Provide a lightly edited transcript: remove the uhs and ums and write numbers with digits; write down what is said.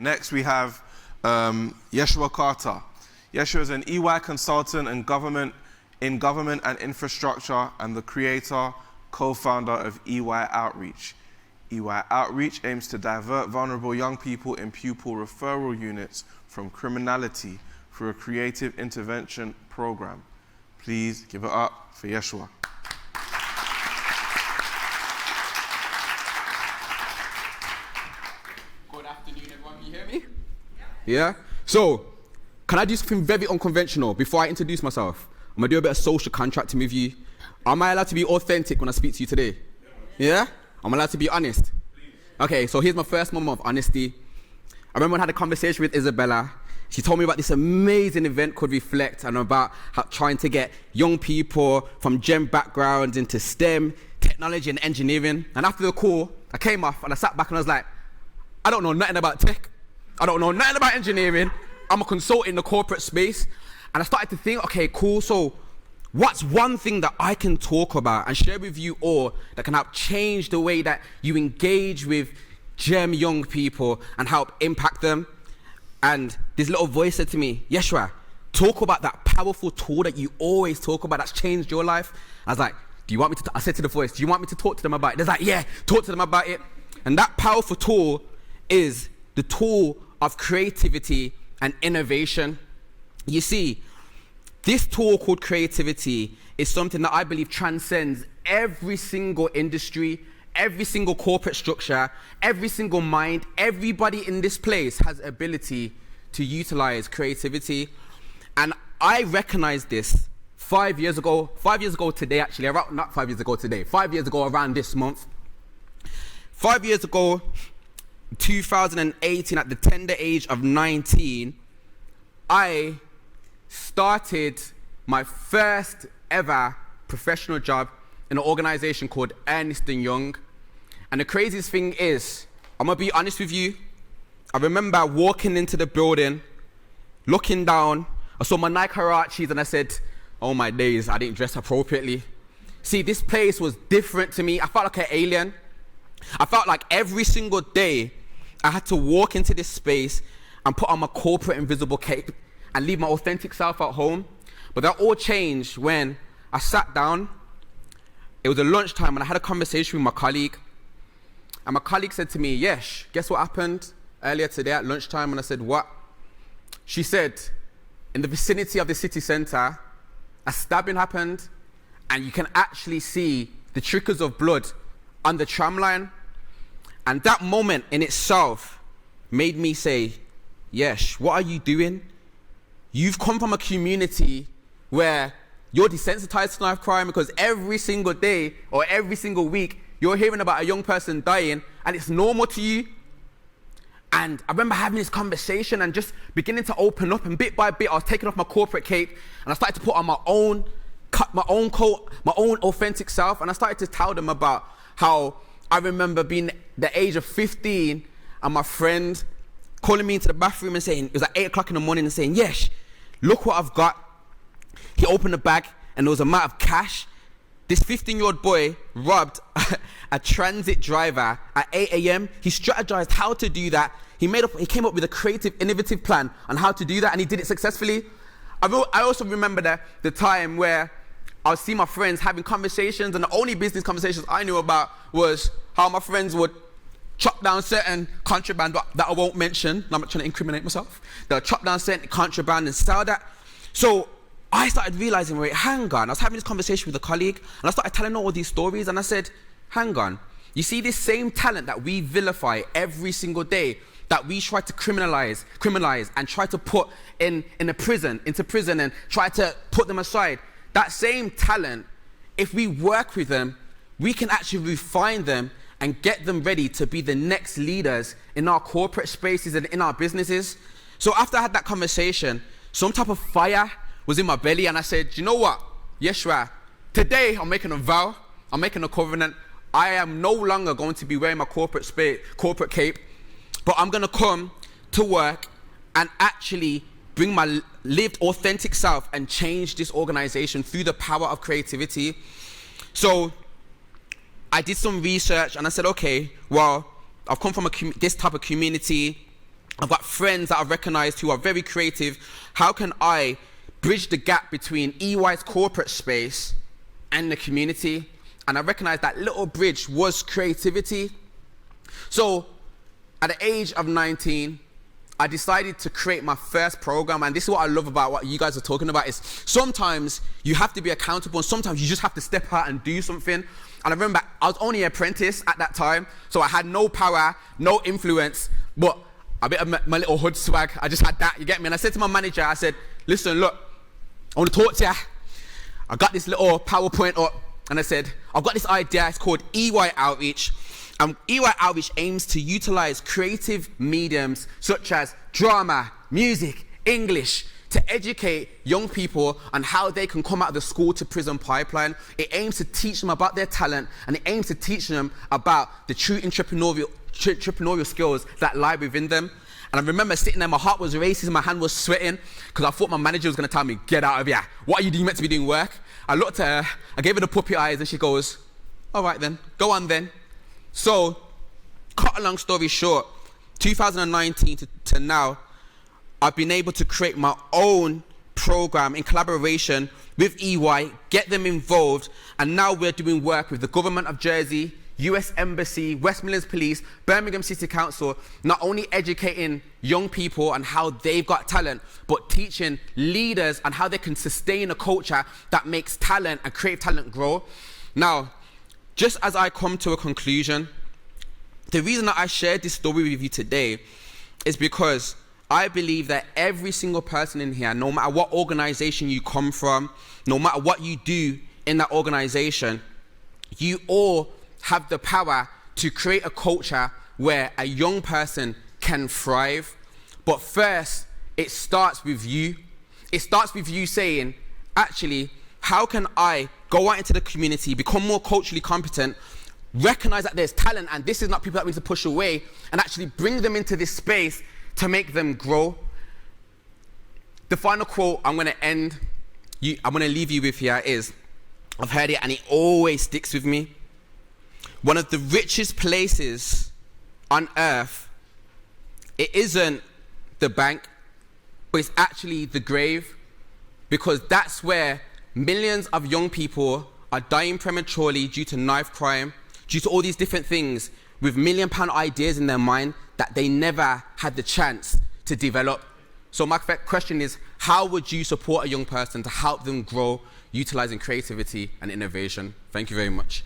Next, we have Yeshua Carter. Yeshua is an EY consultant in government and infrastructure and the creator, co-founder of EY Outreach. EY Outreach aims to divert vulnerable young people in pupil referral units from criminality through a creative intervention program. Please give it up for Yeshua. Good afternoon, everyone. Can you hear me? Yeah? So, can I do something very unconventional before I introduce myself? I'm going to do a bit of social contracting with you. Am I allowed to be authentic when I speak to you today? Yeah? I'm allowed to be honest? Okay, so here's my first moment of honesty. I remember when I had a conversation with Isabella. She told me about this amazing event called Reflect and about how trying to get young people from GEM backgrounds into STEM, technology and engineering. And after the call, I came off and I sat back and I was like, I don't know nothing about tech. I don't know nothing about engineering. I'm a consultant in the corporate space. And I started to think, okay, cool. So what's one thing that I can talk about and share with you all that can help change the way that you engage with GEM young people and help impact them? And this little voice said to me, Yeshua, talk about that powerful tool that you always talk about that's changed your life. I was like, do you want me to, I said to the voice, do you want me to talk to them about it? They're like, yeah, talk to them about it. And that powerful tool is the tool of creativity and innovation. You see, this tool called creativity is something that I believe transcends every single industry, every single corporate structure, every single mind. Everybody in this place has ability to utilize creativity. And I recognized this 5 years ago today, actually, around, not 5 years ago today, 5 years ago around this month. 5 years ago, 2018, at the tender age of 19, I started my first ever professional job in an organization called Ernst & Young. And the craziest thing is, I'm gonna be honest with you, I remember walking into the building, looking down, I saw my Nike Huaraches and I said, oh my days, I didn't dress appropriately. See, this place was different to me. I felt like an alien. I felt like every single day I had to walk into this space and put on my corporate invisible cape and leave my authentic self at home. But that all changed when I sat down. It was a lunchtime and I had a conversation with my colleague. And my colleague said to me, Yesh, guess what happened earlier today at lunchtime? And I said, what? She said, in the vicinity of the city center, a stabbing happened and you can actually see the trickles of blood on the tram line. And that moment in itself made me say, Yesh, what are you doing? You've come from a community where you're desensitized to knife crime because every single day or every single week you're hearing about a young person dying and it's normal to you. And I remember having this conversation and just beginning to open up, and bit by bit I was taking off my corporate cape and I started to put on my own coat, my own authentic self, and I started to tell them about how I remember being the age of 15 and my friend calling me into the bathroom and saying, it was at 8 o'clock in the morning, and saying, Yesh, look what I've got. He opened the bag and there was a amount of cash. This 15-year-old boy robbed a transit driver at 8 a.m. He strategized how to do that. He came up with a creative, innovative plan on how to do that, and he did it successfully. I also remember the time where I would see my friends having conversations, and the only business conversations I knew about was how my friends would chop down certain contraband that I won't mention. I'm not trying to incriminate myself. They'll chop down certain contraband and sell that. So I started realizing, wait, hang on. I was having this conversation with a colleague and I started telling her all these stories, and I said, hang on. You see this same talent that we vilify every single day, that we try to criminalize and try to put into prison and try to put them aside. That same talent, if we work with them, we can actually refine them and get them ready to be the next leaders in our corporate spaces and in our businesses. So after I had that conversation, some type of fire was in my belly, and I said, you know what, Yeshua, today I'm making a vow, I'm making a covenant. I am no longer going to be wearing my corporate cape, but I'm gonna come to work and actually bring my lived authentic self and change this organization through the power of creativity. So I did some research and I said, okay, well, I've come from this type of community. I've got friends that I've recognized who are very creative. How can I bridge the gap between EY's corporate space and the community? And I recognized that little bridge was creativity. So at the age of 19, I decided to create my first program. And this is what I love about what you guys are talking about, is sometimes you have to be accountable and sometimes you just have to step out and do something. And I remember I was only an apprentice at that time, so I had no power, no influence, but a bit of my little hood swag. I just had that, you get me? And I said to my manager, I said, listen, look, I want to talk to you. I got this little PowerPoint up and I said, I've got this idea, it's called EY Outreach. EY Outreach aims to utilize creative mediums such as drama, music, English, to educate young people on how they can come out of the school to prison pipeline. It aims to teach them about their talent, and it aims to teach them about the true entrepreneurial skills that lie within them. And I remember sitting there, my heart was racing, my hand was sweating, because I thought my manager was going to tell me, get out of here. What are you doing? You meant to be doing work? I looked at her, I gave her the puppy eyes, and she goes, all right then, go on then. So, cut a long story short, 2019 to now, I've been able to create my own program in collaboration with EY, get them involved, and now we're doing work with the government of Jersey, US Embassy, West Midlands Police, Birmingham City Council, not only educating young people on how they've got talent, but teaching leaders on how they can sustain a culture that makes talent and creative talent grow. Now, just as I come to a conclusion, the reason that I shared this story with you today is because I believe that every single person in here, no matter what organization you come from, no matter what you do in that organization, you all have the power to create a culture where a young person can thrive. But first, it starts with you. It starts with you saying, actually, how can I go out into the community, become more culturally competent, recognize that there's talent, and this is not people that we need to push away, and actually bring them into this space to make them grow. The final quote I'm going to leave you with here is, I've heard it and it always sticks with me. One of the richest places on earth, it isn't the bank, but it's actually the grave, because that's where millions of young people are dying prematurely due to knife crime, due to all these different things, with £1 million ideas in their mind that they never had the chance to develop. So my question is, how would you support a young person to help them grow, utilizing creativity and innovation? Thank you very much.